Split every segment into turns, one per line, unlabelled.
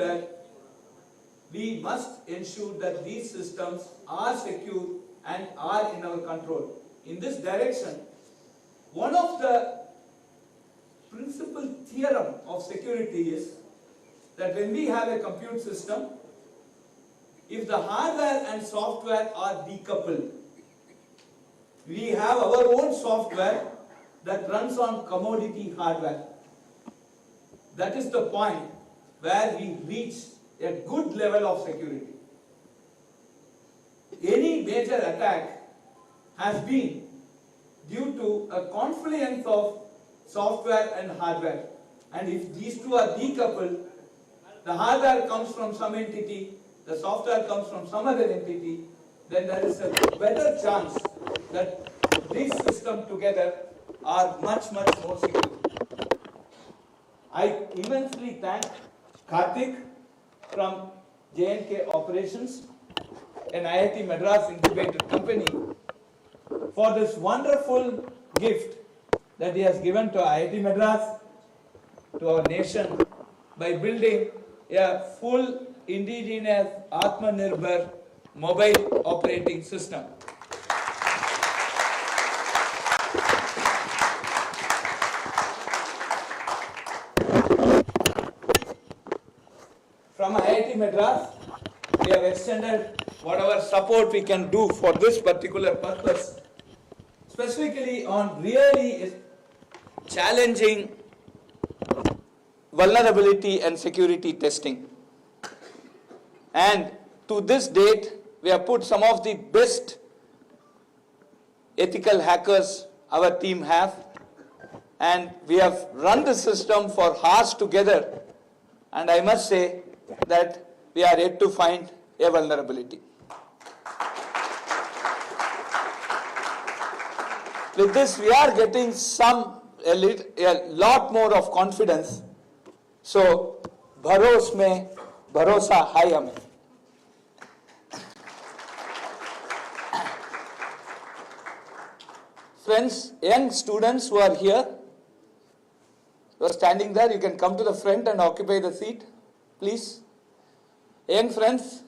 everywhere, we must ensure that these systems are secure and are in our control. In this direction, one of the principal theorem of security is that when we have a compute system, if the hardware and software are decoupled, we have our own software that runs on commodity hardware. That is the point where we reach a good level of security. Any major attack has been due to a confluence of software and hardware. And if these two are decoupled, the hardware comes from some entity, the software comes from some other entity, then there is a better chance that these systems together are much more secure. I immensely thank Karthik from J&K Operations, an IIT Madras incubated company, for this wonderful gift that he has given to IIT Madras, to our nation, by building a full indigenous Atmanirbhar mobile operating system. From IIT Madras, we have extended whatever support we can do for this particular purpose, specifically on really challenging vulnerability and security testing. And to this date, we have put some of the best ethical hackers our team have, and we have run the system for hours together, and I must say that we are yet to find a vulnerability. With this, we are getting a lot more of confidence. So, bharos mein bharosa hai hame. Friends, young students who are here, who are standing there, you can come to the front and occupy the seat, please. Young friends,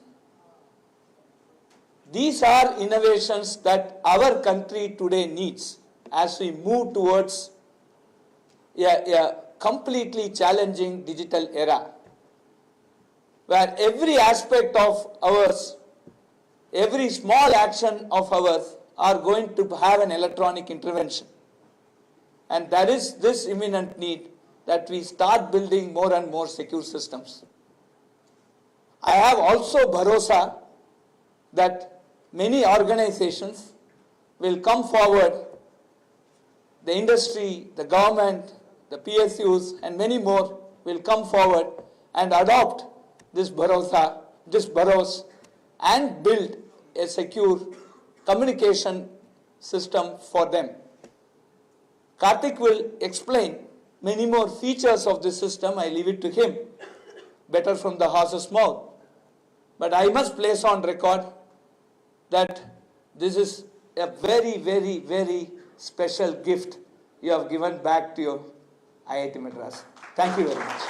these are innovations that our country today needs as we move towards a completely challenging digital era, where every aspect of ours, every small action of ours are going to have an electronic intervention. And there is this imminent need that we start building more and more secure systems. I have also bharosa that many organizations will come forward, the industry, the government, the PSUs and many more will come forward and adopt this bharos and build a secure communication system for them. Karthik will explain many more features of this system. I leave it to him, better from the horse's mouth. But I must place on record that this is a very special gift you have given back to your IIT Madras. Thank you very much.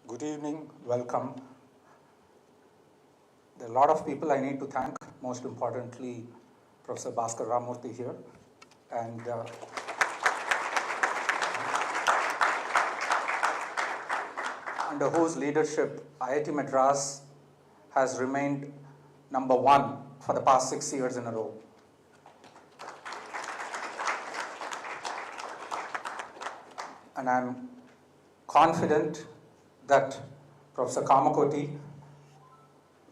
Good evening, welcome. There are a lot of people I need to thank, most importantly, Professor Bhaskar Ramurthy here. And under whose leadership IIT Madras has remained #1 for the past 6 years in a row. And I'm confident that Professor Kamakoti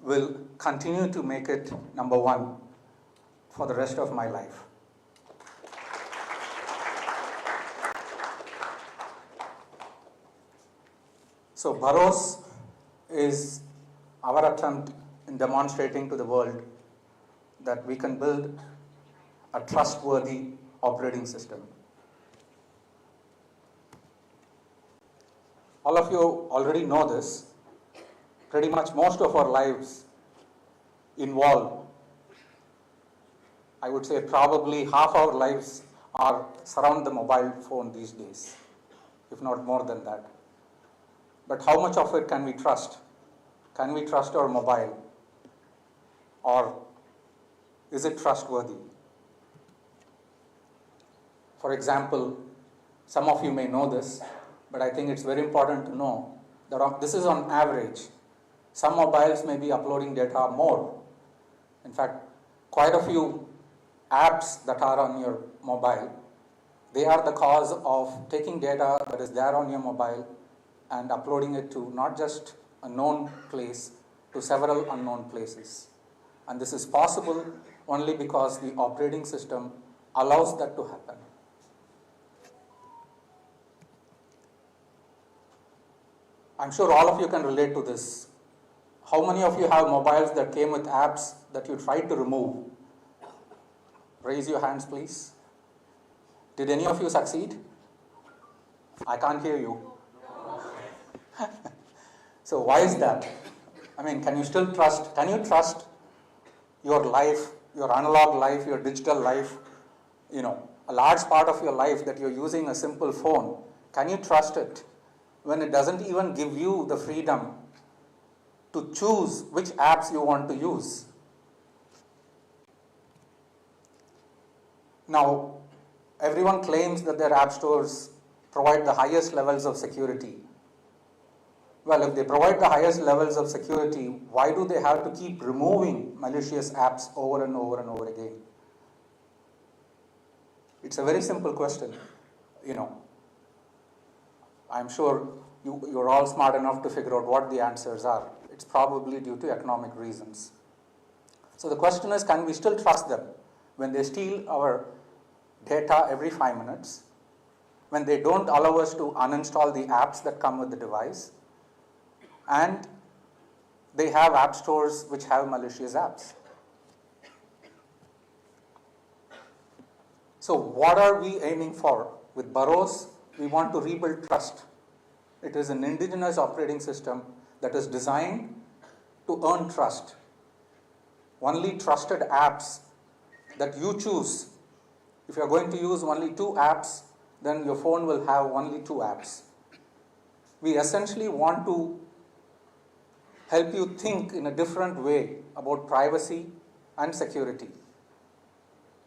will continue to make it #1 for the rest of my life. So Bharos is our attempt in demonstrating to the world that we can build a trustworthy operating system. All of you already know this. Pretty much most of our lives involve, I would say probably half our lives are surround the mobile phone these days, if not more than that. But how much of it can we trust? Can we trust our mobile? Or is it trustworthy? For example, some of you may know this, but I think it's very important to know that this is on average. Some mobiles may be uploading data more. In fact, quite a few apps that are on your mobile, they are the cause of taking data that is there on your mobile and uploading it to not just a known place, to several unknown places. And this is possible only because the operating system allows that to happen. I'm sure all of you can relate to this. How many of you have mobiles that came with apps that you tried to remove? Raise your hands, please. Did any of you succeed? I can't hear you. So why is that? I mean, can you still trust? Can you trust your life, your analog life, your digital life? You know, a large part of your life that you're using a simple phone. Can you trust it when it doesn't even give you the freedom to choose which apps you want to use? Now, everyone claims that their app stores provide the highest levels of security. Well, if they provide the highest levels of security, why do they have to keep removing malicious apps over and over and over again? It's a very simple question. You know, I'm sure you're all smart enough to figure out what the answers are. It's probably due to economic reasons. So the question is, can we still trust them when they steal our data every 5 minutes, when they don't allow us to uninstall the apps that come with the device, and they have app stores which have malicious apps? So what are we aiming for? With Bharos, we want to rebuild trust. It is an indigenous operating system that is designed to earn trust. Only trusted apps that you choose. If you are going to use only 2 apps, then your phone will have only 2 apps. We essentially want to help you think in a different way about privacy and security.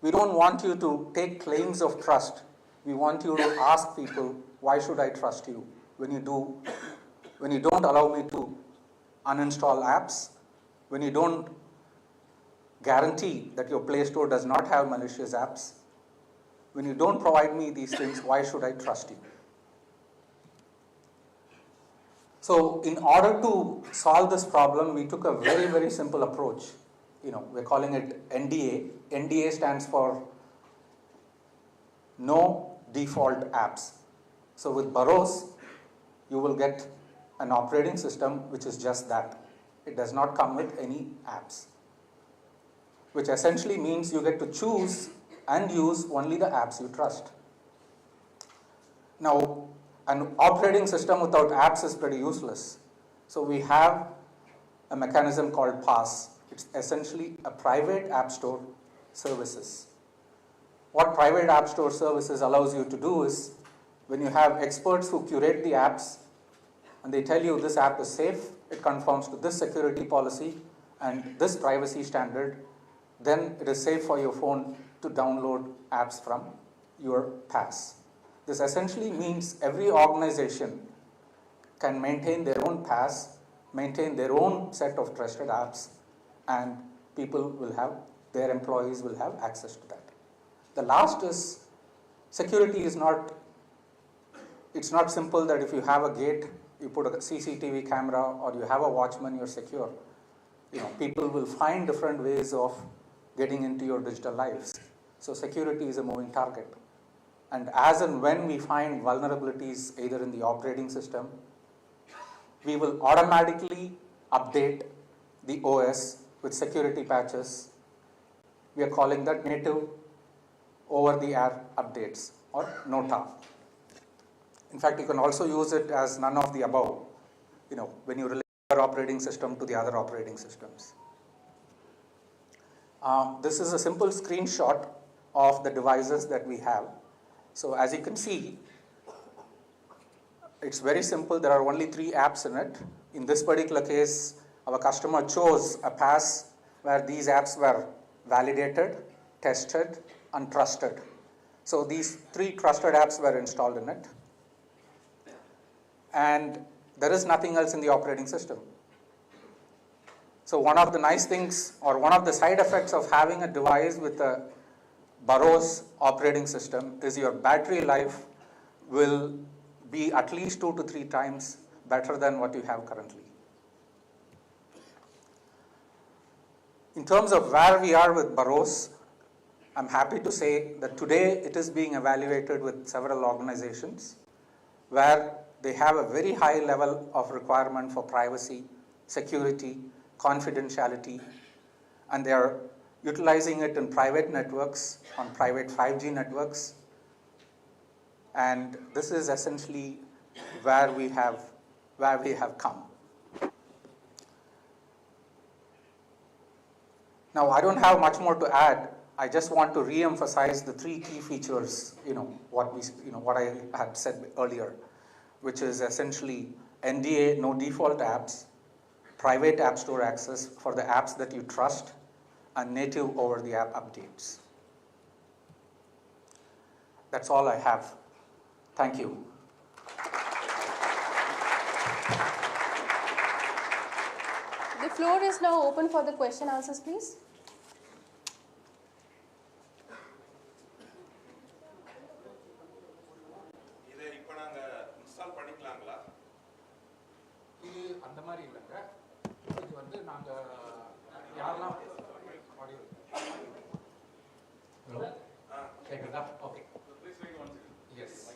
We don't want you to take claims of trust. We want you to ask people, why should I trust you? When you don't allow me to uninstall apps, when you don't guarantee that your Play Store does not have malicious apps, when you don't provide me these things, why should I trust you? So in order to solve this problem, we took a very, very simple approach. You know, we're calling it NDA. NDA stands for No Default Apps. So with Bharos, you will get an operating system which is just that. It does not come with any apps, which essentially means you get to choose and use only the apps you trust. Now, an operating system without apps is pretty useless. So we have a mechanism called PaaS. It's essentially a private app store services. What private app store services allows you to do is, when you have experts who curate the apps and they tell you this app is safe, it conforms to this security policy and this privacy standard, then it is safe for your phone to download apps from your PaaS. This essentially means every organization can maintain their own PaaS, maintain their own set of trusted apps, and people will have, their employees will have access to that. The last is, security is not, it's not simple that if you have a gate, you put a CCTV camera, or you have a watchman, you're secure. You know, people will find different ways of getting into your digital lives. So security is a moving target. And as and when we find vulnerabilities either in the operating system, we will automatically update the OS with security patches. We are calling that native over-the-air updates, or NOTA. In fact, you can also use it as none of the above, when you relate your operating system to the other operating systems. This is a simple screenshot of the devices that we have. So as you can see, it's very simple. There are only 3 apps in it. In this particular case, our customer chose a pass where these apps were validated, tested, and trusted. So these 3 trusted apps were installed in it. And there is nothing else in the operating system. So one of the nice things, or one of the side effects of having a device with a Burroughs operating system is your battery life will be at least 2 to 3 times better than what you have currently. In terms of where we are with Burroughs, I'm happy to say that today it is being evaluated with several organizations where they have a very high level of requirement for privacy, security, confidentiality, and they are utilizing it in private networks, on private 5G networks. And this is essentially where we have come. Now, I don't have much more to add. I just want to re-emphasize the 3 key features, what I had said earlier, which is essentially NDA, no default apps, private app store access for the apps that you trust, and native over-the-app updates. That's all I have. Thank you.
The floor is now open for the question answers, please.
Okay. Yes.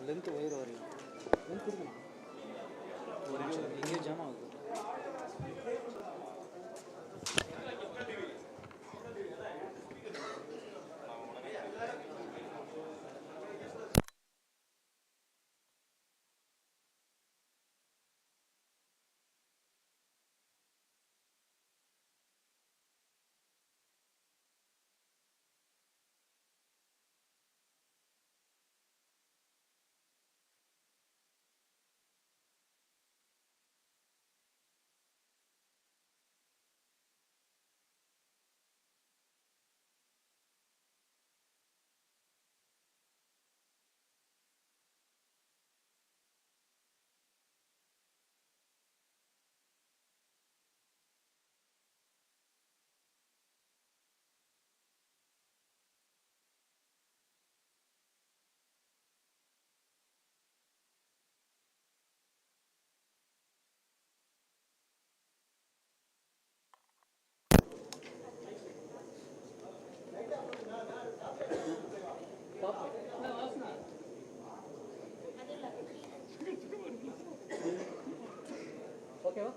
Length wire வரல length கொடுக்கணும் ஒரு நிமிஷம் எங்கேயோ jam ஆகுது ஓகேவா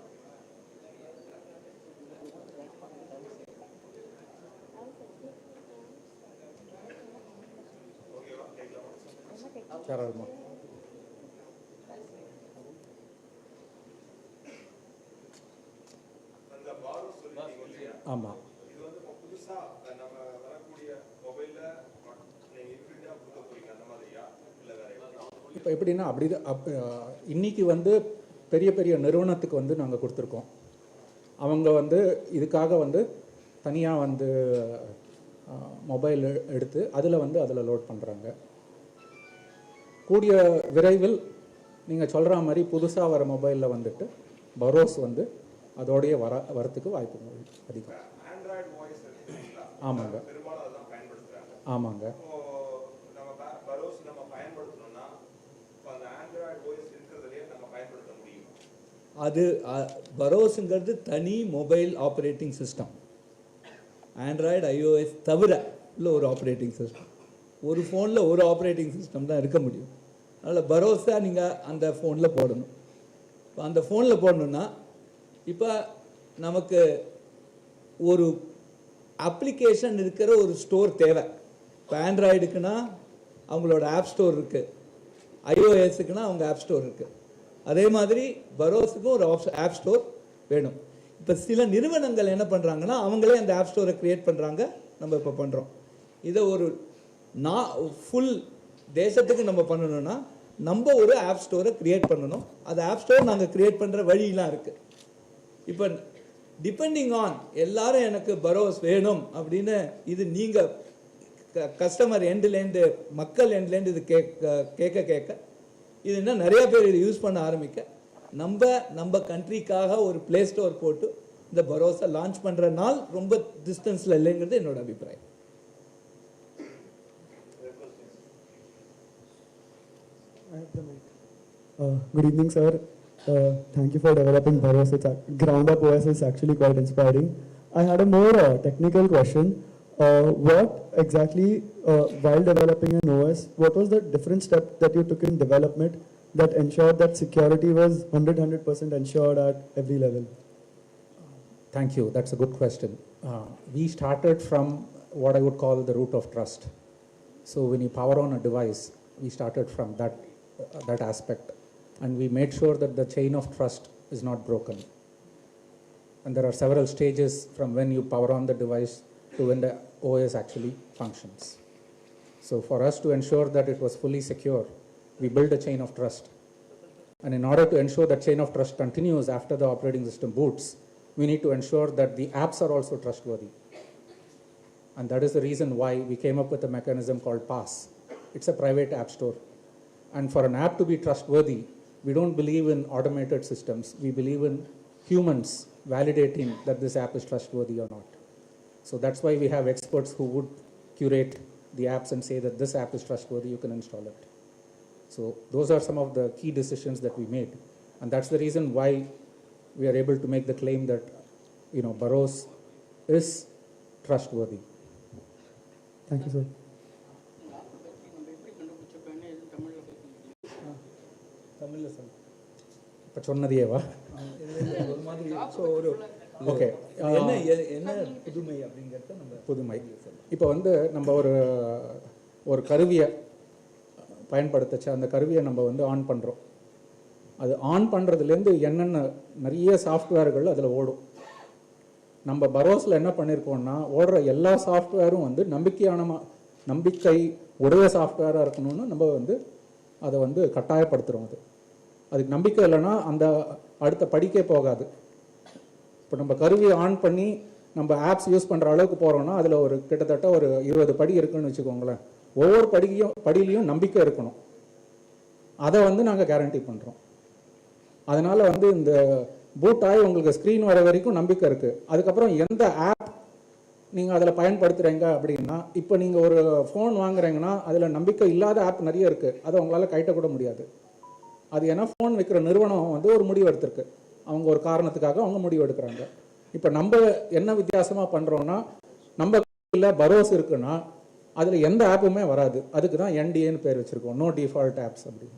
சரவணா ஆமாம்
இது வந்து புதுசாக நம்ம
இப்போ எப்படின்னா அப்படி இன்னைக்கு வந்து பெரிய பெரிய நிறுவனத்துக்கு வந்து நாங்கள் கொடுத்துருக்கோம். அவங்க வந்து இதுக்காக வந்து தனியாக வந்து மொபைல் எடுத்து அதில் லோட் பண்ணுறாங்க. கூடிய விரைவில் நீங்கள் சொல்கிற மாதிரி புதுசாக வர மொபைலில் வந்துட்டு பரோஸ் வந்து அதோடைய வரத்துக்கு வாய்ப்பு அதிகம். ஆமாங்க ஆமாங்க.
அது பரோஸுங்கிறது தனி mobile operating system. Android iOS தவிர உள்ள ஒரு ஆப்ரேட்டிங் சிஸ்டம். ஒரு ஃபோனில் ஒரு ஆப்ரேட்டிங் சிஸ்டம் தான் இருக்க முடியும். அதனால் பரோஸ் தான் நீங்கள் அந்த ஃபோனில் போடணும். இப்போ அந்த ஃபோனில் போடணுன்னா இப்போ நமக்கு ஒரு அப்ளிகேஷன் இருக்கிற ஒரு ஸ்டோர் தேவை. இப்போ ஆண்ட்ராய்டுக்குன்னா அவங்களோட ஆப் ஸ்டோர் இருக்குது, iOSக்குன்னா அவங்க ஆப் ஸ்டோர் இருக்குது. அதே மாதிரி பரோஸுக்கும் ஒரு ஆப் ஸ்டோர் வேணும். இப்போ சில நிறுவனங்கள் என்ன பண்ணுறாங்கன்னா அவங்களே அந்த ஆப் ஸ்டோரை க்ரியேட் பண்ணுறாங்க. நம்ம இப்போ பண்ணுறோம். இதை ஒரு ஃபுல் தேசத்துக்கு நம்ம பண்ணணும்னா நம்ம ஒரு ஆப் ஸ்டோரை க்ரியேட் பண்ணணும். அந்த ஆப் ஸ்டோர் நாங்கள் க்ரியேட் பண்ணுற வழியெலாம் இருக்குது. இப்போ டிபெண்டிங் ஆன் எல்லாரும் எனக்கு பரோஸ் வேணும் அப்படின்னு இது நீங்கள் கஸ்டமர் எண்ட்லேருந்து மக்கள் எண்ட்லேருந்து இது கேட்க இது என்ன நிறைய பேர் இது யூஸ் பண்ண ஆரம்பிக்க நம்ம கண்ட்ரிக்காக ஒரு பிளே ஸ்டோர் போட்டு இந்த பரோஸை லான்ச் பண்ணுற நாள் ரொம்ப டிஸ்டன்ஸில் இல்லைங்கிறது என்னோட அபிப்பிராயம்.
Good evening, sir. Thank you for developing Bharos. Ground up OS is actually quite inspiring. I had a more technical question. What exactly, while developing an OS, what was the different step that you took in development that ensured that security was 100% ensured at every level?
Thank you. That's a good question. We started from what I would call the root of trust. So when you power on a device, we started from that aspect, and we made sure that the chain of trust is not broken. And there are several stages from when you power on the device to when the OS actually functions. So for us to ensure that it was fully secure, we built a chain of trust. And in order to ensure that chain of trust continues after the operating system boots, we need to ensure that the apps are also trustworthy. And that is the reason why we came up with a mechanism called PASS. It's a private app store. And for an app to be trustworthy, we don't believe in automated systems. We believe in humans validating that this app is trustworthy or not. So that's why we have experts who would curate the apps and say that this app is trustworthy, you can install it. So those are some of the key decisions that we made. And that's the reason why we are able to make the claim that, Bharos is trustworthy.
Thank you, sir.
தமிழில் sir
இப்போ சொன்னதையேவா?
ஒரு மாதிரி ஒரு
okay.
என்ன புதுமை அப்படிங்கிறத நம்ம
புதுமை இப்போ வந்து நம்ம ஒரு கருவியை பயன்படுத்தச்சு, அந்த கருவியை நம்ம வந்து ஆன் பண்ணுறோம். அது ஆன் பண்ணுறதுலேருந்து என்னென்ன நிறைய சாஃப்ட்வேர்கள் அதில் ஓடும். நம்ம பரோஸில் என்ன பண்ணியிருக்கோம்னா ஓடுற எல்லா சாஃப்ட்வேரும் வந்து நம்பிக்கை உடைய சாஃப்ட்வேராக இருக்கணும்னு நம்ம வந்து அதை வந்து கட்டாயப்படுத்துகிறோம். அதுக்கு நம்பிக்கை இல்லைன்னா அந்த அடுத்த படிக்கே போகாது. இப்போ நம்ம கருவியை ஆன் பண்ணி நம்ம ஆப்ஸ் யூஸ் பண்ணுற அளவுக்கு போகிறோம்னா அதில் கிட்டத்தட்ட ஒரு 20 படி இருக்குன்னு வச்சுக்கோங்களேன். ஒவ்வொரு படியிலையும் நம்பிக்கை இருக்கணும். அதை வந்து நாங்கள் கேரண்டி பண்ணுறோம். அதனால் வந்து இந்த பூட் ஆகி உங்களுக்கு ஸ்க்ரீன் வர வரைக்கும் நம்பிக்கை இருக்குது. அதுக்கப்புறம் எந்த ஆப் நீங்கள் அதில் பயன்படுத்துகிறீங்க அப்படின்னா, இப்போ நீங்கள் ஒரு ஃபோன் வாங்குறீங்கன்னா அதில் நம்பிக்கை இல்லாத ஆப் நிறைய இருக்குது. அதை உங்களால் கைட்டக்கூட முடியாது. அது ஏன்னா ஃபோன் விற்கிற நிறுவனம் வந்து ஒரு முடிவு எடுத்திருக்கு. அவங்க ஒரு காரணத்துக்காக அவங்க முடிவு எடுக்கிறாங்க. இப்போ நம்ம என்ன வித்தியாசமாக பண்ணுறோன்னா, நம்ம இல்லை பரோஸ் இருக்குன்னா அதில் எந்த ஆப்புமே வராது. அதுக்கு தான் NDAன்னு பேர் வச்சுருக்கோம், நோ டிஃபால்ட் ஆப்ஸ் அப்படின்னு.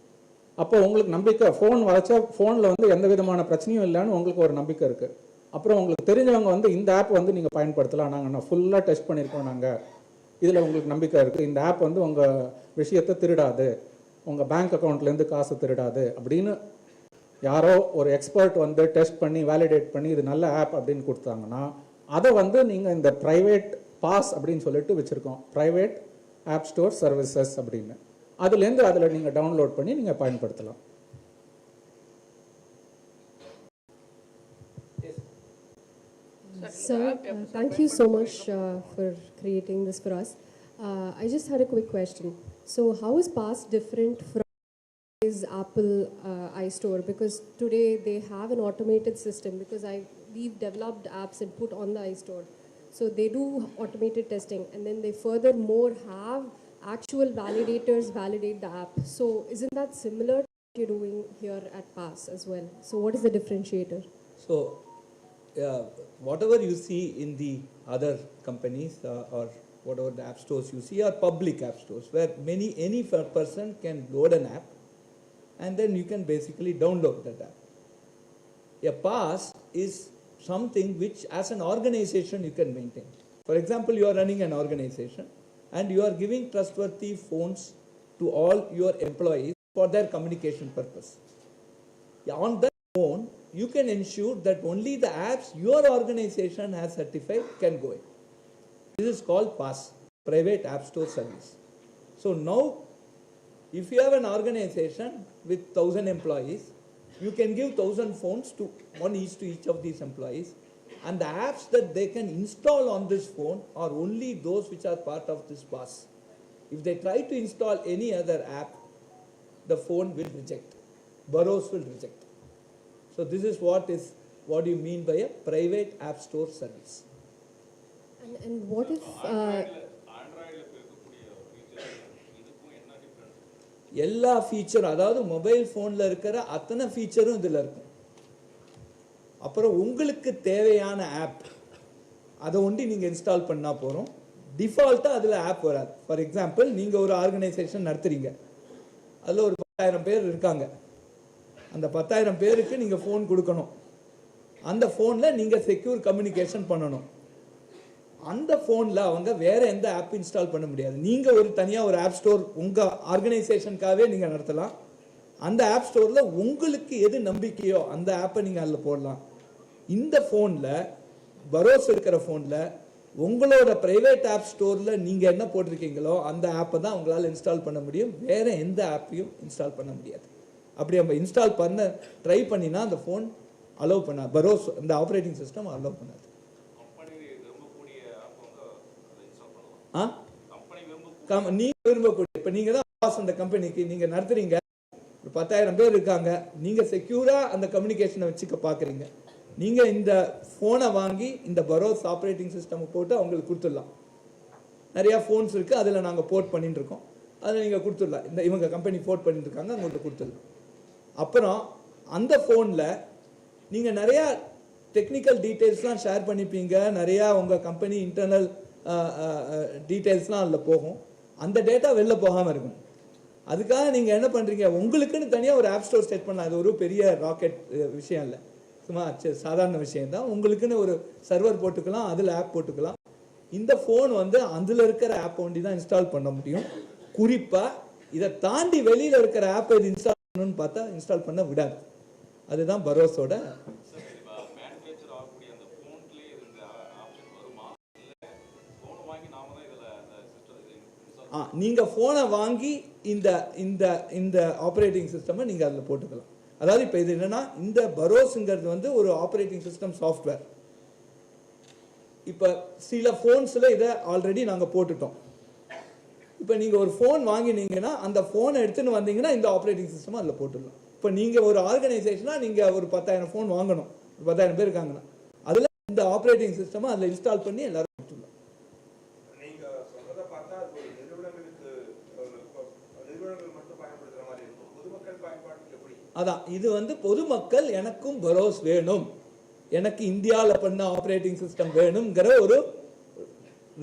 அப்போ உங்களுக்கு நம்பிக்கை, ஃபோன் வரைச்சா ஃபோனில் வந்து எந்த விதமான பிரச்சனையும் இல்லைன்னு உங்களுக்கு ஒரு நம்பிக்கை இருக்குது. அப்புறம் உங்களுக்கு தெரிஞ்சவங்க வந்து இந்த ஆப் வந்து நீங்கள் பயன்படுத்தலாம், நாங்கள் ஃபுல்லாக டெஸ்ட் பண்ணியிருக்கோம், நாங்கள் இதில் உங்களுக்கு நம்பிக்கை இருக்குது, இந்த ஆப் வந்து உங்கள் விஷயத்தை திருடாது, உங்கள் பேங்க் அக்கௌண்ட்லேருந்து காசு திருடாது அப்படின்னு யாரோ ஒரு எக்ஸ்பர்ட் வந்து டெஸ்ட் பண்ணி வேலிடேட் பண்ணி இது நல்ல ஆப் அப்படின்னு கொடுத்தாங்கன்னா அதை வந்து நீங்கள் இந்த ப்ரைவேட் பாஸ் அப்படின்னு சொல்லிட்டு வச்சுருக்கோம், ப்ரைவேட் ஆப் ஸ்டோர் சர்வீசஸ் அப்படின்னு. அதுலேருந்து அதில் நீங்கள் டவுன்லோட் பண்ணி நீங்கள் பயன்படுத்தலாம்.
Sir, thank you so much for creating this for us. I just had a quick question. So how is Pass different from Apple iStore? Because today they have an automated system, because we've developed apps and put on the iStore. So they do automated testing, and then they furthermore have actual validators validate the app. So isn't that similar to what you're doing here at Pass as well? So what is the differentiator?
So whatever you see in the other companies or whatever the app stores you see are public app stores where any person can load an app and then you can basically download that app. A pass is something which as an organization you can maintain. For example, you are running an organization and you are giving trustworthy phones to all your employees for their communication purpose. On that phone, you can ensure that only the apps your organization has certified can go in. This is called PASS, Private App Store Service. So now, if you have an organization with 1,000 employees, you can give 1,000 phones to one each to each of these employees, and the apps that they can install on this phone are only those which are part of this PASS. If they try to install any other app, the phone will reject. Burrows will reject. So this is what you mean by a private app store service.
And what if
எல்லா feature, அதாவது mobile ஃபோனில் இருக்கிற அத்தனை ஃபீச்சரும் இதில் இருக்கும். அப்புறம் உங்களுக்கு தேவையான ஆப் அதை ஒண்டி நீங்கள் இன்ஸ்டால் பண்ணால் போகிறோம். டிஃபால்ட்டாக அதில் ஆப் வராது. ஃபார் எக்ஸாம்பிள், நீங்கள் ஒரு ஆர்கனைசேஷன் நடத்துகிறீங்க, அதில் ஒரு 10,000 பேர் இருக்காங்க. அந்த 10,000 பேருக்கு நீங்கள் ஃபோன் கொடுக்கணும். அந்த ஃபோனில் நீங்கள் செக்யூர் கம்யூனிகேஷன் பண்ணணும். அந்த ஃபோனில் அவங்க வேறு எந்த ஆப் இன்ஸ்டால் பண்ண முடியாது. நீங்கள் ஒரு தனியாக ஒரு ஆப் ஸ்டோர் உங்கள் ஆர்கனைசேஷனுக்காகவே நீங்கள் நடத்தலாம். அந்த ஆப் ஸ்டோரில் உங்களுக்கு எது நம்பிக்கையோ அந்த ஆப்பை நீங்கள் அதில் போடலாம். இந்த ஃபோனில், பரோஸ் இருக்கிற ஃபோனில், உங்களோட ப்ரைவேட் ஆப் ஸ்டோரில் நீங்கள் என்ன போட்டிருக்கீங்களோ அந்த ஆப்பை தான் உங்களால் இன்ஸ்டால் பண்ண முடியும். வேறு எந்த ஆப்பையும் இன்ஸ்டால் பண்ண முடியாது. அப்படி நம்ம இன்ஸ்டால் பண்ண ட்ரை பண்ணினா அந்த ஃபோன் அலோவ் பண்ணாது. பரோஸ் இந்த ஆப்ரேட்டிங் சிஸ்டம் அலோவ் பண்ணாது. நீங்கள் விரும்பக்கூடிய, இப்போ நீங்கள் தான் பாஸ் அந்த கம்பெனிக்கு நீங்கள் நடத்துறீங்க, ஒரு 10,000 பேர் இருக்காங்க, நீங்கள் செக்யூராக அந்த கம்யூனிகேஷனை வச்சுக்க பார்க்குறீங்க. நீங்கள் இந்த ஃபோனை வாங்கி இந்த பரோஸ் ஆப்ரேட்டிங் சிஸ்டம் போட்டு அவங்களுக்கு கொடுத்துடலாம். நிறையா ஃபோன்ஸ் இருக்குது, அதில் நாங்கள் போர்ட் பண்ணிட்டு இருக்கோம். அதில் நீங்கள் கொடுத்துடலாம். இந்த இவங்க கம்பெனி போர்ட் பண்ணிட்டு இருக்காங்க, அவங்கள்ட்ட கொடுத்துடலாம். அப்புறம் அந்த ஃபோனில் நீங்கள் நிறையா டெக்னிக்கல் டீட்டெயில்ஸ்லாம் ஷேர் பண்ணிப்பீங்க. நிறையா உங்கள் கம்பெனி இன்டர்னல் டீட்டெயில்ஸ்லாம் அதில் போகும். அந்த டேட்டா வெளில போகாமல் இருக்கும். அதுக்காக நீங்கள் என்ன பண்ணுறீங்க, உங்களுக்குன்னு தனியாக ஒரு ஆப் ஸ்டோர் செட் பண்ணலாம். அது ஒரு பெரிய ராக்கெட் விஷயம் இல்லை, சும்மா சாதாரண விஷயம்தான். உங்களுக்குன்னு ஒரு சர்வர் போட்டுக்கலாம், அதில் ஆப் போட்டுக்கலாம். இந்த ஃபோன் அதில் இருக்கிற ஆப் ஒண்டி தான் இன்ஸ்டால் பண்ண முடியும். குறிப்பாக இதை தாண்டி வெளியில் இருக்கிற ஆப்பை இது இன்ஸ்டால் பண்ணணும்னு பார்த்தா இன்ஸ்டால் பண்ண விடாது. அதுதான் பரோஸோட. நீங்கள் ஃபோனை வாங்கி இந்த இந்த இந்த ஆப்ரேட்டிங் சிஸ்டமை நீங்கள் அதில் போட்டுக்கலாம். அதாவது இப்போ இது என்னன்னா, இந்த பரோஸுங்கிறது ஒரு ஆப்ரேட்டிங் சிஸ்டம் சாஃப்ட்வேர். இப்போ சில ஃபோன்ஸில் இதை ஆல்ரெடி நாங்கள் போட்டுட்டோம். இப்போ நீங்கள் ஒரு ஃபோன் வாங்கினீங்கன்னா அந்த ஃபோனை எடுத்துன்னு வந்தீங்கன்னா இந்த ஆப்ரேட்டிங் சிஸ்டம் அதில் போட்டுடலாம். இப்போ நீங்கள் ஒரு ஆர்கனைசேஷனாக நீங்கள் ஒரு 10,000 ஃபோன் வாங்கணும், 10,000 பேர் இருக்காங்கன்னா அதில் இந்த ஆப்ரேட்டிங் சிஸ்டமை அதில் இன்ஸ்டால் பண்ணி எல்லாரும் கொடுத்துடலாம். அதான் இது பொதுமக்கள் எனக்கும் பரோஸ் வேணும், எனக்கு இந்தியாவில் பண்ண ஆப்ரேட்டிங் சிஸ்டம் வேணுங்கிற ஒரு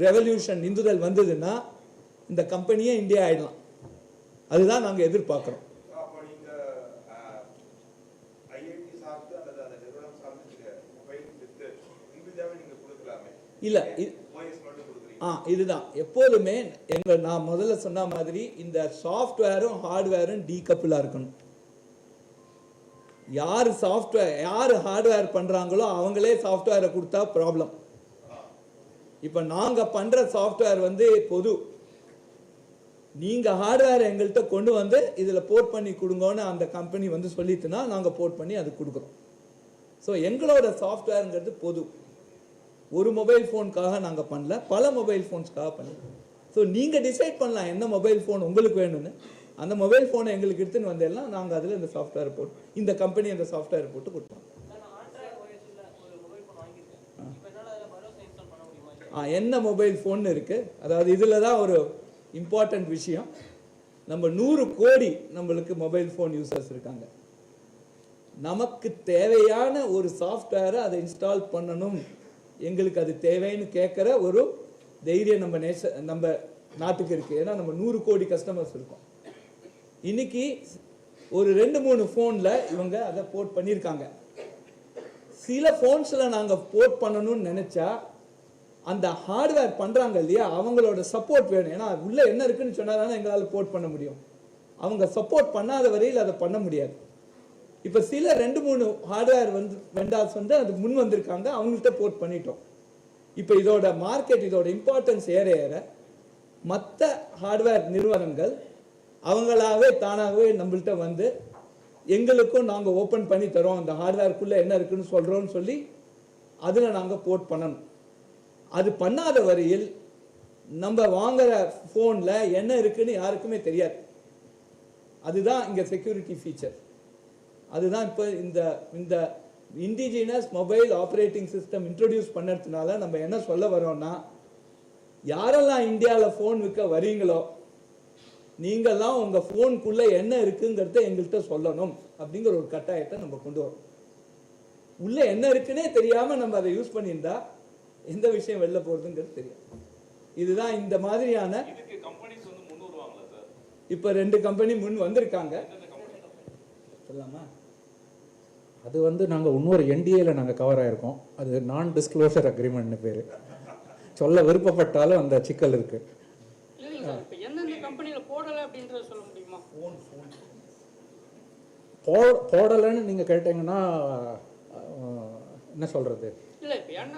ரெவல்யூஷன் இந்துதல் வந்ததுன்னா இந்த கம்பெனியே இந்தியா ஆயிடலாம். அதுதான் நாங்கள் எதிர்பார்க்குறோம். இல்லை, இதுதான் எப்போதுமே நான் முதல்ல சொன்ன மாதிரி இந்த சாஃப்ட்வேரும் ஹார்ட்வேரும் டீகப்பிளாக இருக்கணும். யார் ஹார்ட்வேர் பண்றாங்களோ அவங்களே சாஃப்ட்வேரை கொடுத்தா ப்ராப்ளம். இப்போ நாங்கள் பண்ற சாஃப்ட்வேர் பொது, நீங்கள் ஹார்ட்வேர் எங்கள்கிட்ட கொண்டு வந்து இதில் போர்ட் பண்ணி கொடுங்கன்னு அந்த கம்பெனி வந்து சொல்லிட்டுனா நாங்கள் போர்ட் பண்ணி அது கொடுக்குறோம். ஸோ எங்களோட சாஃப்ட்வேருங்கிறது பொது. ஒரு மொபைல் ஃபோனுக்காக நாங்கள் பண்ணல, பல மொபைல் ஃபோன்ஸ்க்காக பண்ணல. ஸோ நீங்கள் டிசைட் பண்ணலாம் என்ன மொபைல் ஃபோன் உங்களுக்கு வேணும்னு. அந்த மொபைல் ஃபோனை எங்களுக்கு எடுத்துன்னு வந்தெல்லாம் நாங்கள் அதில் இந்த சாஃப்ட்வேர் போட்டு, இந்த கம்பெனி அந்த சாஃப்ட்வேர் போட்டு கொடுப்போம். என்ன மொபைல் ஃபோன் இருக்குது, அதாவது இதில் தான் ஒரு இம்பார்ட்டன்ட் விஷயம். நம்ம 100 கோடி நம்மளுக்கு மொபைல் ஃபோன் யூசர்ஸ் இருக்காங்க. நமக்கு தேவையான ஒரு சாஃப்ட்வேரை அதை இன்ஸ்டால் பண்ணணும், எங்களுக்கு அது தேவைன்னு கேட்குற ஒரு தைரியம் நம்ம நாட்டுக்கு இருக்குது. ஏன்னா நம்ம 100 கோடி கஸ்டமர்ஸ் இருக்கோம். இன்னைக்கு ஒரு 2-3 ஃபோனில் இவங்க அதை போர்ட் பண்ணியிருக்காங்க. சில ஃபோன்ஸில் நாங்கள் போர்ட் பண்ணணும்னு நினச்சா அந்த ஹார்ட்வேர் பண்ணுறாங்க இல்லையா, அவங்களோட சப்போர்ட் வேணும். ஏன்னா உள்ளே என்ன இருக்குன்னு சொன்னால் தானே எங்களால் போர்ட் பண்ண முடியும். அவங்க சப்போர்ட் பண்ணாத வரையில் அதை பண்ண முடியாது. இப்போ சில 2-3 ஹார்ட்வேர் வெண்டார்ஸ் அது முன் வந்திருக்காங்க, அவங்கள்ட்ட போர்ட் பண்ணிட்டோம். இப்போ இதோட மார்க்கெட், இதோட இம்பார்ட்டன்ஸ் ஏற ஏற மற்ற ஹார்ட்வேர் நிறுவனங்கள் அவங்களாவே தானாகவே நம்மள்கிட்ட வந்து எங்களுக்கும் நாங்கள் ஓப்பன் பண்ணி தரோம், அந்த ஹார்ட்வேருக்குள்ளே என்ன இருக்குன்னு சொல்கிறோன்னு சொல்லி அதில் நாங்கள் போர்ட் பண்ணணும். அது பண்ணாத வரையில் நம்ம வாங்குற ஃபோனில் என்ன இருக்குன்னு யாருக்குமே தெரியாது. அதுதான் இங்கே செக்யூரிட்டி ஃபீச்சர். அதுதான் இப்போ இந்த indigenous mobile operating system introduce பண்ணதுனால நம்ம என்ன சொல்ல வரோம்னா, யாரெல்லாம் இந்தியாவில் ஃபோன் விற்க வரீங்களோ நீங்கள்லாம் உங்கள் ஃபோனுக்குள்ளே என்ன இருக்குங்கிறத எங்கள்கிட்ட சொல்லணும் அப்படிங்கிற ஒரு கட்டாயத்தை நம்ம கொண்டு வரோம். உள்ளே என்ன இருக்குன்னே தெரியாமல் நம்ம அதை யூஸ் பண்ணியிருந்தா எந்த விஷயம் வெளில போகிறதுங்கிறது தெரியும். இதுதான் இந்த மாதிரியான இப்போ 2 கம்பெனி முன் வந்திருக்காங்க. சொல்லாமா?
அது நாங்கள் இன்னொரு NDAல நாங்கள் கவர் ஆகிருக்கோம். அது நான் டிஸ்க்ளோஷர் அக்ரிமெண்ட்னு பேர். சொல்ல விருப்பப்பட்டாலும் அந்த சிக்கல் இருக்கு. போடலைன்னு நீங்கள் கேட்டீங்கன்னா என்ன சொல்கிறது?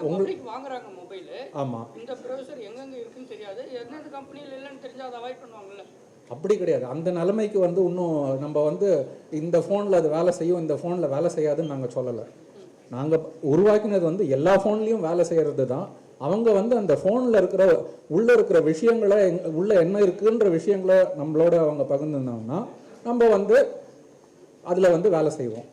உங்களுக்கு வாங்குறாங்க மொபைல்.
ஆமாம்,
இந்த ப்ரௌசர் எங்கெங்க இருக்குன்னு தெரியாது, எந்த கம்பெனியில் இல்லைன்னு தெரிஞ்சா அதை அவாய்ட் பண்ணுவாங்கல்ல.
அப்படி கிடையாது. அந்த நிலைமைக்கு இன்னும் நம்ம இந்த ஃபோனில் அது வேலை செய்யும், இந்த ஃபோனில் வேலை செய்யாதுன்னு நாங்கள் சொல்லலை. நாங்கள் உருவாக்கினது எல்லா ஃபோன்லேயும் வேலை செய்கிறது தான். அவங்க அந்த ஃபோனில் உள்ளே இருக்கிற விஷயங்களை, உள்ளே என்ன இருக்குன்ற விஷயங்களை நம்மளோட அவங்க பகிர்ந்துருந்தாங்கன்னா நம்ம அதில் வேலை செய்வோம்.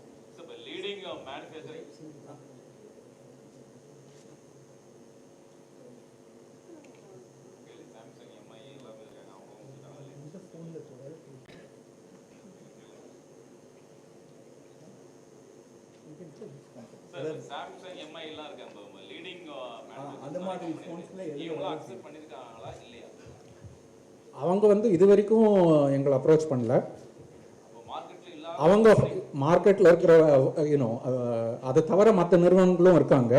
சாம்சங் MI எல்லாம் இருக்கு, அந்த லீடிங்
அந்த மாதிரி ஃபோன்ஸ்ல
இவங்க அக்செப்ட் பண்ணிருக்காங்களா இல்லையா?
அவங்க இது வரைக்கும் எங்களை அப்ரோச் பண்ணல. அவங்க மார்க்கெட்டில் இருக்கிற அதை தவிர மற்ற நிறுவனங்களும் இருக்காங்க,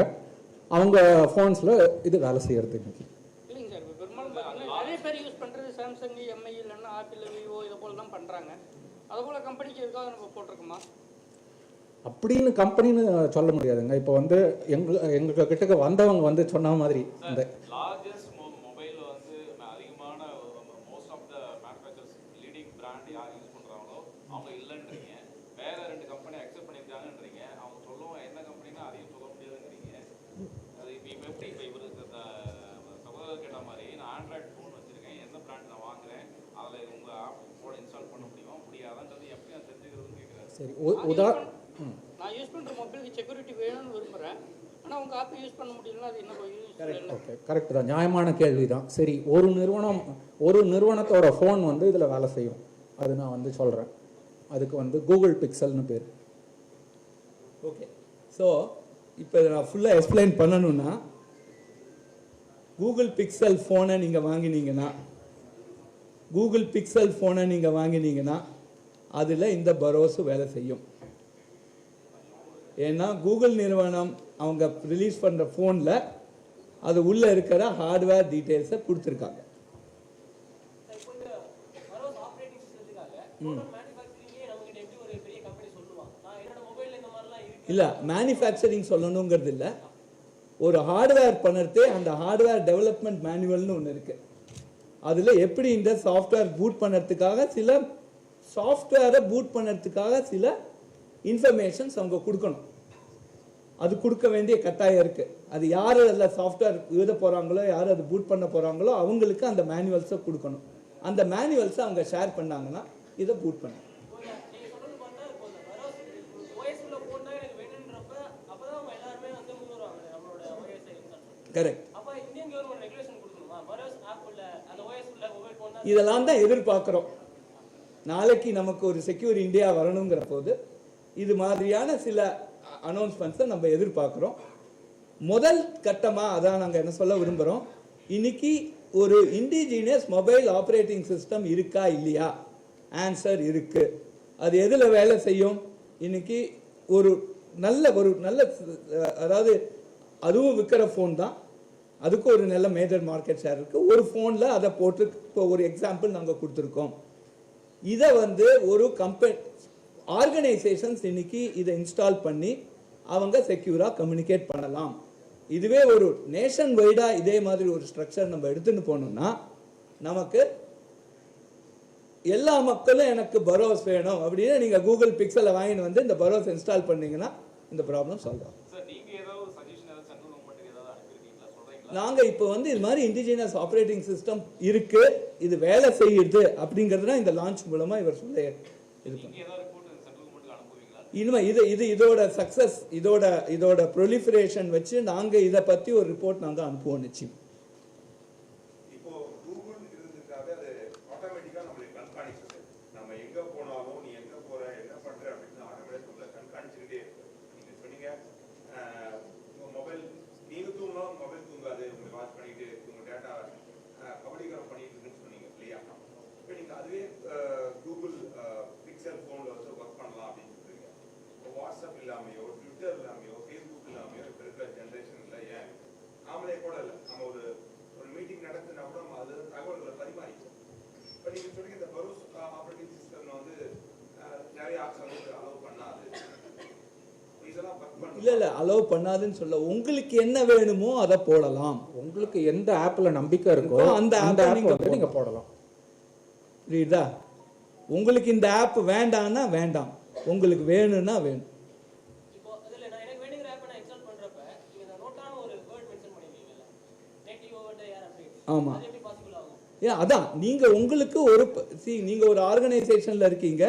அவங்க ஃபோன்ஸில் இது வேலை செய்யறது. இன்னைக்கு
இல்லைங்க சார், பெரும்பாலும் நிறைய பேர் யூஸ் பண்ணுறது சாம்சங் MI இல்லைன்னா ஆப்பிள் விவோ இதை போல தான் பண்ணுறாங்க. அதை போல் கம்பெனிக்கு எதுக்காக நம்ம போட்டிருக்கோமா?
அப்படின்னு கம்பெனின்னு சொல்ல முடியாதுங்க. இப்போ எங்க கிட்ட வந்தவங்க சொன்ன மாதிரி இந்த
லார்ஜஸ்ட் மொபைல் அதிகமான most of the manufacturers leading brand யார் யூஸ் பண்றாங்களோ அவங்க இல்லைன்றீங்க. வேற 2 கம்பெனி அக்செப்ட் பண்ணியிருக்காங்கன்றீங்க. அவங்க சொல்லுவோம் என்ன கம்பெனினா அதையும் சொல்ல முடியாதுன்றீங்க. அது இப்போ எப்படி இப்போ இவருக்கு சகோதரர் கேட்ட மாதிரி நான் ஆண்ட்ராய்டு ஃபோன் வச்சிருக்கேன், எந்த பிராண்ட் நான் வாங்குறேன், அதில் உங்கள் ஆப் போட இன்ஸ்டால் பண்ண முடியுமா முடியாதான்றது எப்படி நான் தெரிஞ்சுக்கிறதுன்னு கேட்குறேன்.
சரி,
நான் யூஸ் பண்ணுற மொபைலுக்கு செக்யூரிட்டி வேணும்னு விரும்புகிறேன், ஆனால் உங்கள் ஆப்பை யூஸ் பண்ண முடியலன்னா அது என்ன?
ஓகே, கரெக்ட் தான், நியாயமான கேள்வி தான். சரி, ஒரு நிறுவனத்தோட ஃபோன் இதில் வேலை செய்யும், அது நான் சொல்கிறேன். அதுக்கு கூகுள் பிக்சல்னு பேர்.
ஓகே, ஸோ இப்போ நான் ஃபுல்லாக எக்ஸ்பிளைன் பண்ணணும்னா, கூகுள் பிக்சல் ஃபோனை நீங்கள் வாங்கினீங்கன்னா அதில் இந்த பரோஸு வேலை செய்யும். ஏன்னா கூகுள் நிறுவனம் அவங்க ரிலீஸ் பண்ணுற ஃபோனில் அது உள்ளே இருக்கிற ஹார்ட்வேர் டீட்டெயில்ஸை கொடுத்துருக்காங்க. இல்லை, மேனுஃபேக்சரிங் சொல்லணுங்கிறது இல்லை. ஒரு ஹார்ட்வேர் பண்ணுறதே அந்த ஹார்ட்வேர் டெவலப்மெண்ட் மேனுவல்னு ஒன்று இருக்குது. அதில் எப்படி இந்த சாஃப்ட்வேர் பூட் பண்ணுறதுக்காக சில சாஃப்ட்வேரை பூட் பண்ணுறதுக்காக சில இன்ஃபர்மேஷன்ஸ் அவங்க கொடுக்கணும். அது கொடுக்க வேண்டிய கட்டாயம் இருக்குது. அது யார் அதில் சாஃப்ட்வேர் எழுத போகிறாங்களோ, யார் அது பூட் பண்ண போகிறாங்களோ அவங்களுக்கு அந்த மேனுவல்ஸை கொடுக்கணும். அந்த மேனுவல்ஸை அவங்க ஷேர் பண்ணாங்கன்னா இதை பூட் பண்ணணும். கரெக்ட். இதெல்லாம் தான் எதிர்பார்க்குறோம். நாளைக்கு நமக்கு ஒரு செக்யூர் இந்தியா வரணுங்கிற போது இது மாதிரியான சில அனௌன்ஸ்மெண்ட்ஸை நம்ம எதிர்பார்க்குறோம். முதல் கட்டமாக அதான் நாங்கள் என்ன சொல்ல விரும்புகிறோம், இன்னைக்கு ஒரு இண்டிஜினியஸ் மொபைல் ஆப்ரேட்டிங் சிஸ்டம் இருக்கா இல்லையா? ஆன்சர் இருக்கு. அது எதில் வேலை செய்யும்? இன்னைக்கு ஒரு நல்ல அதாவது அதுவும் விற்கிற ஃபோன் தான், அதுக்கு ஒரு நல்ல மேஜர் மார்க்கெட் ஷேர் இருக்குது. ஒரு ஃபோனில் அதை போட்டு இப்போ ஒரு எக்ஸாம்பிள் நாங்கள் கொடுத்துருக்கோம். இதை ஒரு ஆர்கனைசேஷன்ஸ் இன்னைக்கு இதை இன்ஸ்டால் பண்ணி அவங்க செக்யூராக கம்யூனிகேட் பண்ணலாம். இதுவே ஒரு நேஷன் வைடாக இதே மாதிரி ஒரு ஸ்ட்ரக்சர் நம்ம எடுத்துன்னு போனோம்னா நமக்கு எல்லா மக்களும் எனக்கு பரோஸ் வேணும் அப்படின்னு நீங்கள் கூகுள் பிக்சலை வாங்கிட்டு வந்து இந்த பரோஸ் இன்ஸ்டால் பண்ணீங்கன்னா இந்த ப்ராப்ளம் சால்வ் ஆகும். நாங்கள் இப்போ இது மாதிரி இண்டிஜினியஸ் ஆப்ரேட்டிங் சிஸ்டம் இருக்கு, இது வேலை செய்யுது அப்படிங்கிறது தான் இந்த லான்ச் மூலமாக இவர் சொல்ல இது பண்ண. இனிமே இதோட சக்சஸ், இதோட ப்ரொலிஃபரேஷன் வச்சு நாங்கள் இதை பற்றி ஒரு ரிப்போர்ட் நாங்கள் அனுப்புவோம் நிச்சயம்.
இப்போ கூகுள் இருந்ததுக்காக அது ஆட்டோமேட்டிக்காக நம்மளை கண்காணிச்சது. நம்ம எங்கே போனாலும் நீ எங்கே போற என்ன பண்ற அப்படின்னு ஆட்டோமேட்டிக்காக கண்காணிச்சுக்கிட்டே இருக்கு. நீங்க சொன்னீங்க மொபைல் நீங்க தூங்கணும், மொபைல் தூங்காது, உங்களை வாட்ச் பண்ணிட்டு உங்க டேட்டா கபடிகரம் பண்ணிட்டு இருக்குன்னு சொன்னீங்க இல்லையா? இப்போ நீங்க அதுவே கூகுள் பிக்சல் போன்ல ஒர்க் பண்ணலாம் அப்படின்னு சொல்றீங்க. வாட்ஸ்அப் இல்லாமையோ, ட்விட்டர் இல்லாமையோ, ஃபேஸ்புக் இல்லாமையோ இப்போ இருக்கிற ஜென்ரேஷன்ல ஏன் நாமளே கூட இல்லை, நம்ம ஒரு மீட்டிங் நடத்தினா கூட நம்ம அது தகவல்களை பரிமாறிக்கும். இப்போ நீங்க சொல்றீங்க இந்த பரோஸ் ஆப்ரேட்டிங் சிஸ்டம் நிறைய ஆப்ஸ் அலோவ் பண்ணாது,
இல்லை அலோவ் பண்ணாதுன்னு சொல்ல, உங்களுக்கு என்ன வேணுமோ அதை போடலாம்.
உங்களுக்கு எந்த ஆப்ல நம்பிக்கை இருக்கோ அந்த ஆப் நீங்க போடலாம்.
புரியுதா? உங்களுக்கு இந்த ஆப் வேண்டாம்னா வேண்டாம், உங்களுக்கு வேணும்னா வேணும். ஆமா, அதான் நீங்க உங்களுக்கு நீங்க ஒரு ஆர்கனைசேஷன்ல இருக்கீங்க,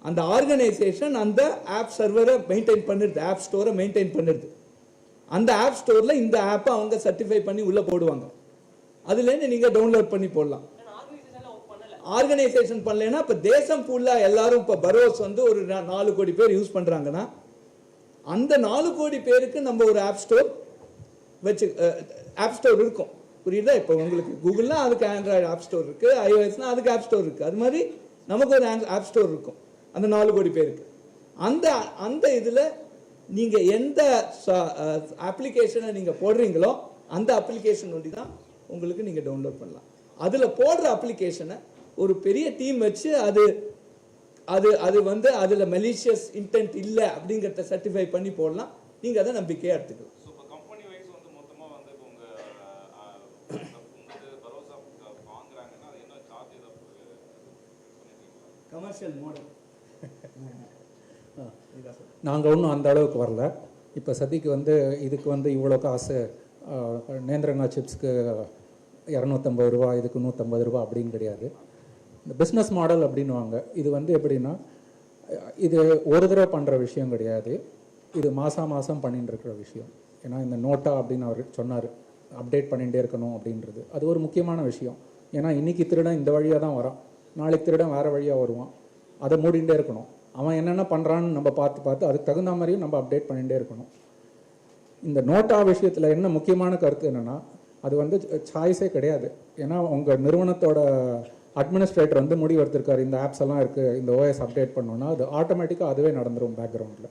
அந்த ஆர்கனைசேஷன் அந்த ஆப் சர்வரை மெயின்டைன் பண்ணுது, ஆப் ஸ்டோரை மெயின்டைன் பண்ணுது. அந்த ஆப் ஸ்டோர்ல இந்த ஆப்பை அவங்க சர்டிஃபை பண்ணி உள்ள போடுவாங்க. அதுலேருந்து நீங்க டவுன்லோட் பண்ணி போடலாம். ஆர்கனைசேஷன் பண்ணலைன்னா இப்போ தேசம் ஃபுல்லா எல்லாரும் இப்போ பரோஸ் ஒரு 4 கோடி பேர் யூஸ் பண்றாங்கன்னா அந்த 4 கோடி பேருக்கு நம்ம ஒரு ஆப் ஸ்டோர் வச்சு ஆப் ஸ்டோர் இருக்கும். புரியுதா? இப்போ உங்களுக்கு கூகுள்னா அதுக்கு ஆண்ட்ராய்டு ஆப் ஸ்டோர் இருக்கு, iOSனா அதுக்கு ஆப் ஸ்டோர் இருக்கு. அது மாதிரி நமக்கு ஒரு ஆப் ஸ்டோர் இருக்கும் அந்த 4 கோடி பேருக்கு. அந்த இதில் நீங்க எந்த அப்ளிகேஷனை நீங்க போடுறீங்களோ அந்த அப்ளிகேஷன் ஒண்டி தான் உங்களுக்கு நீங்க டவுன்லோட் பண்ணலாம். அதுல போடுற அப்ளிகேஷனை ஒரு பெரிய டீம் வச்சு அது அதுல மெலிஷியஸ் இன்டென்ட் இல்லை அப்படிங்கிறத சர்டிஃபை பண்ணி போடலாம். நீங்க அதை நம்பிக்கையா எடுத்துக்கலாம். கமர்ஷியல் மாடல்
நாங்கள் ஒன்றும் அந்த அளவுக்கு வரல. இப்போ சதிக்கு இதுக்கு இவ்வளோ காசு, நேந்திரங்கா சிப்ஸ்க்கு 250 ரூபா, இதுக்கு 150 ரூபா அப்படின்னு கிடையாது. இந்த பிஸ்னஸ் மாடல் அப்படின்வாங்க. இது எப்படின்னா, இது ஒரு தடவை பண்ணுற விஷயம் கிடையாது, இது மாதம் பண்ணிட்டு இருக்கிற விஷயம். ஏன்னா இந்த நோட்டா அப்படின்னு அவர் சொன்னார், அப்டேட் பண்ணிகிட்டே இருக்கணும் அப்படின்றது அது ஒரு முக்கியமான விஷயம். ஏன்னா இன்றைக்கி திருடன் இந்த வழியாக தான் வரான், நாளைக்கு திருடன் வேறு வழியாக வருவான், அதை மூடிகிட்டே இருக்கணும். அவன் என்னென்ன பண்ணுறான்னு நம்ம பார்த்து அதுக்கு தகுந்த மாதிரியும் நம்ம அப்டேட் பண்ணிகிட்டே இருக்கணும். இந்த நோட்டா விஷயத்தில் என்ன முக்கியமான கருத்து என்னென்னா, அது சாய்ஸே கிடையாது. ஏன்னா உங்கள் நிறுவனத்தோட அட்மினிஸ்ட்ரேட்டர் முடிவு எடுத்திருக்காரு, இந்த ஆப்ஸ் எல்லாம் இருக்குது, இந்த ஓஎஸ் அப்டேட் பண்ணோன்னா அது ஆட்டோமேட்டிக்காக அதுவே நடந்துடும் பேக்ரவுண்டில்.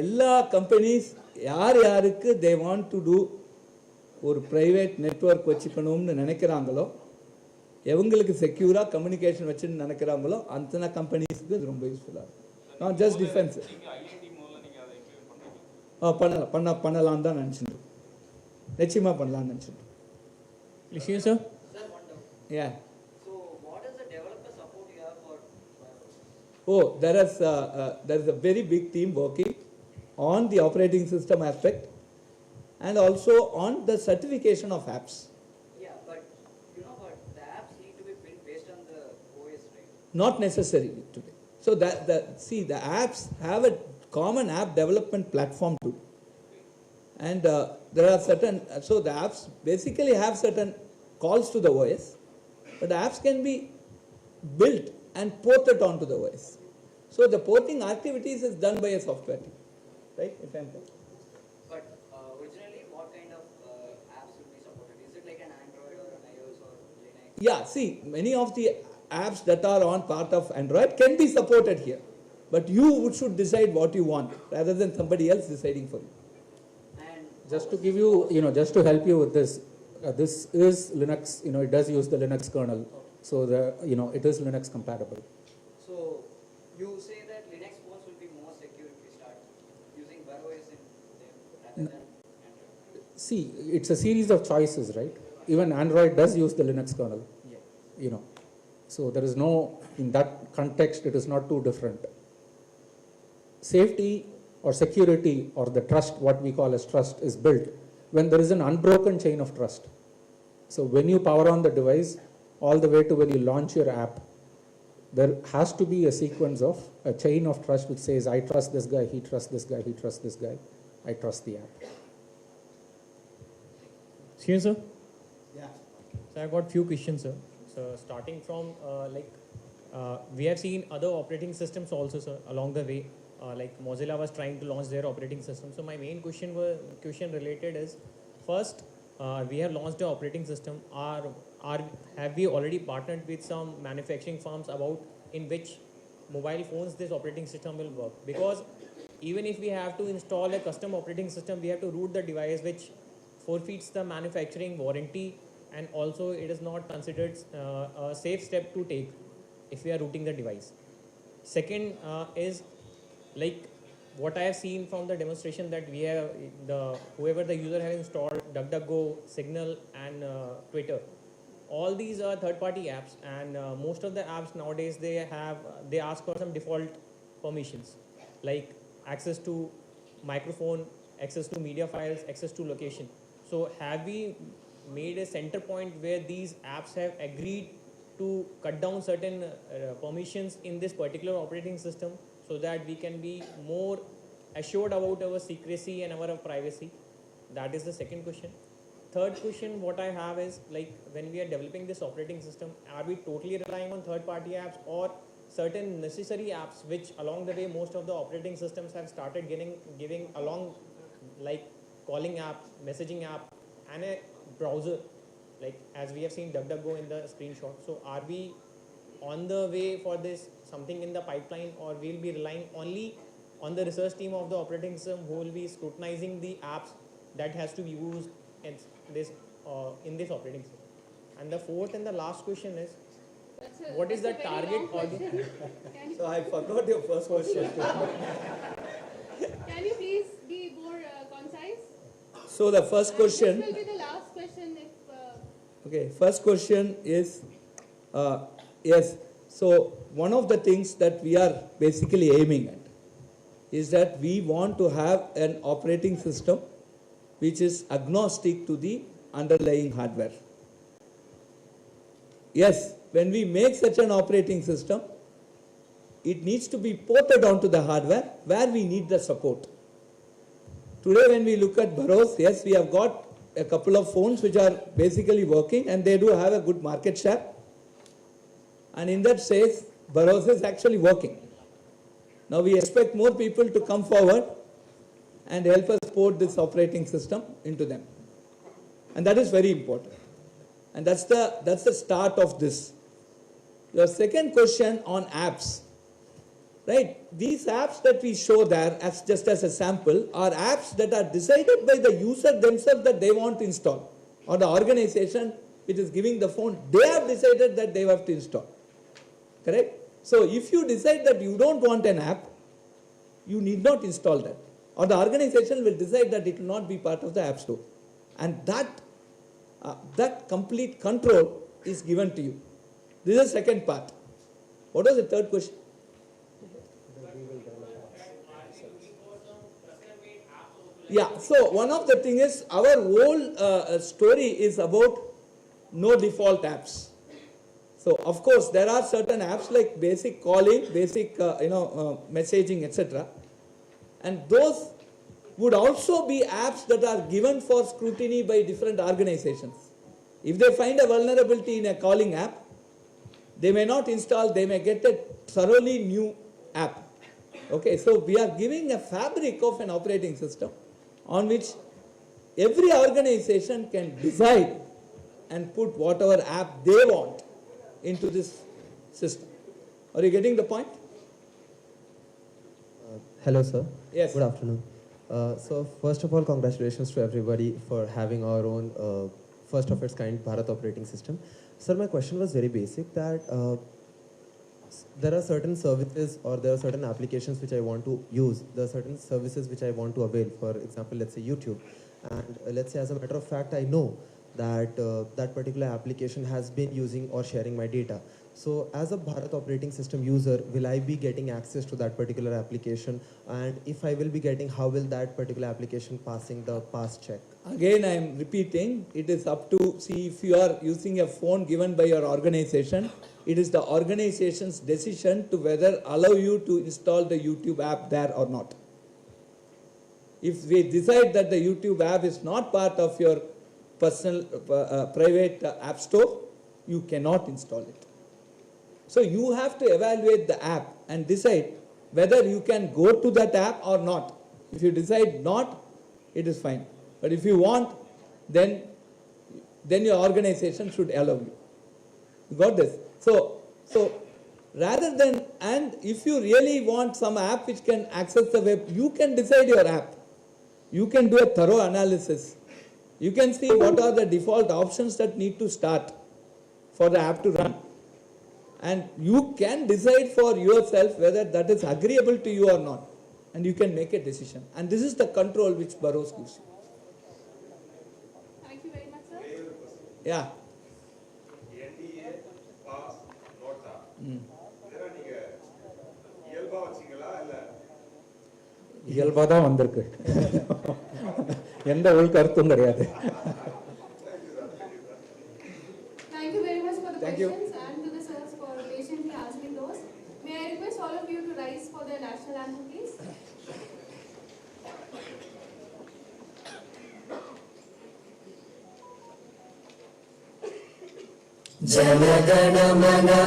எல்லா கம்பெனிஸ் யாருக்கு தே வாண்ட் டு டூ ஒரு ப்ரைவேட் நெட்வொர்க் வச்சுக்கணும்னு நினைக்கிறாங்களோ, எவங்களுக்கு செக்யூராக கம்யூனிகேஷன் வச்சுன்னு நினைக்கிறாங்களோ அந்த கம்பெனிஸ்க்கு இது ரொம்ப யூஸ்ஃபுல்லாக இருக்கும். Not just defence. பண்ணலாம் தான் நினச்சிட்டு. நிச்சயமாக பண்ணலாம்னு நினச்சிட்டு.
Listen, sir.
Yeah.
So, what is the developer support you have for?
Oh, there is a very big team working on the operating system aspect and also on the certification of apps.
Yeah, but you know what? The apps need to be built based on the OS, right?
Not necessarily today. So the apps have a common app development platform too. And there are certain, so the apps basically have certain calls to the OS, but the apps can be built and ported onto the OS. So the porting activities is done by a software team, right? If I'm correct.
But originally, what kind of apps will be supported? Is it like an Android or an iOS or Linux?
Yeah, see, many of the apps that are on part of Android can be supported here, but you should decide what you want rather than somebody else deciding for you.
Just to give you, just to help you with this, this is Linux, it does use the Linux kernel. So it is Linux compatible.
So you say that Linux phones will be more secure if we start using BarOS in them rather than Android.
See, it's a series of choices, right? Even Android does use the Linux kernel.
Yeah.
So there is no, in that context, it is not too different. Safety or security or the trust, what we call as trust, is built when there is an unbroken chain of trust. So when you power on the device, all the way to when you launch your app, there has to be a sequence of a chain of trust which says, I trust this guy, he trusts this guy, he trusts this guy, I trust the app.
Excuse me, sir.
Yeah.
So I've got few questions, sir. So starting from we have seen other operating systems also, sir, along the way. Like Mozilla was trying to launch their operating system. So my main question related is, first, we have launched the operating system. Have we already partnered with some manufacturing firms about in which mobile phones this operating system will work? Because even if we have to install a custom operating system, we have to root the device, which forfeits the manufacturing warranty, and also it is not considered a safe step to take if we are rooting the device. Second is, like what I have seen from the demonstration, that we have whoever the user has installed DuckDuckGo, Signal and Twitter. All these are third-party apps, and most of the apps nowadays they ask for some default permissions, like access to microphone, access to media files, access to location. So have we made a center point where these apps have agreed to cut down certain permissions in this particular operating system, so that we can be more assured about our secrecy and our privacy? That is the second question. Third question what I have is, like, when we are developing this operating system, are we totally relying on third-party apps or certain necessary apps which along the way most of the operating systems have started giving along, like calling app, messaging app and a browser, like as we have seen DuckDuckGo in the screenshot. So are we on the way for this, something in the pipeline, or we'll be relying only on the research team of the operating system who will be scrutinizing the apps that has to be used in this operating system? And the fourth and the last question is, what is the target audience?
So I forgot your first question.
Can you please be more concise?
So the first question.
This will be the last question.
Okay, first question is, yes. So one of the things that we are basically aiming at is that we want to have an operating system which is agnostic to the underlying hardware. Yes, when we make such an operating system, it needs to be ported onto the hardware where we need the support. Today when we look at BarOS, yes, we have got a couple of phones which are basically working and they do have a good market share. And in that sense, BarOS is actually working. Now we expect more people to come forward and help us port this operating system into them. And that is very important. And that's the start of this. Your second question on apps. Right? These apps that we show there as just as a sample are apps that are decided by the user themselves that they want to install, or the organization which is giving the phone, they have decided that they have to install. Correct? So if you decide that you don't want an app, you need not install that. Or the organization will decide that it will not be part of the app store. And that complete control is given to you. This is the second part. What was the third question? Yeah, so one of the things is our whole story is about no default apps. So of course there are certain apps like basic calling, basic messaging, etc. And those would also be apps that are given for scrutiny by different organizations. If they find a vulnerability in a calling app, they may not install, they may get a thoroughly new app. Okay, so we are giving a fabric of an operating system on which every organization can decide and put whatever app they want into this system. Are you getting the point?
Hello, sir.
Yes.
Good afternoon. So first of all, congratulations to everybody for having our own first of its kind Bharat operating system. Sir, my question was very basic that there are certain services or there are certain applications which I want to use. There are certain services which I want to avail. For example, let's say YouTube. And let's say as a matter of fact, I know that that particular application has been using or sharing my data. So as a Bharat operating system user, will I be getting access to that particular application? And if I will be getting, how will that particular application passing the pass check?
Again, I am repeating, it is up to, see if you are using a phone given by your organization, it is the organization's decision to whether allow you to install the YouTube app there or not. If we decide that the YouTube app is not part of your personal private app store, you cannot install it. So you have to evaluate the app and decide whether you can go to that app or not. If you decide not, it is fine. But if you want, then your organization should allow you. You got this? So rather than, and if you really want some app which can access the web, you can decide your app. You can do a thorough analysis. You can see what are the default options that need to start for the app to run. And you can decide for yourself whether that is agreeable to you or not. And you can make a decision. And this is the control which Burroughs gives you.
Thank you very much, sir.
Yeah.
NDA, pass, nota. இதெல்லாம் நீங்க இயல்பா வச்சீங்களா இல்ல
இயல்பாக தான் வந்திருக்கு, எந்த உள்கருத்தும் கிடையாது.
Thank you very much for the
Thank you.
questions and to the sirs for patiently answering those. May I request all of you to rise for the national anthem, please?
Jana Gana Mana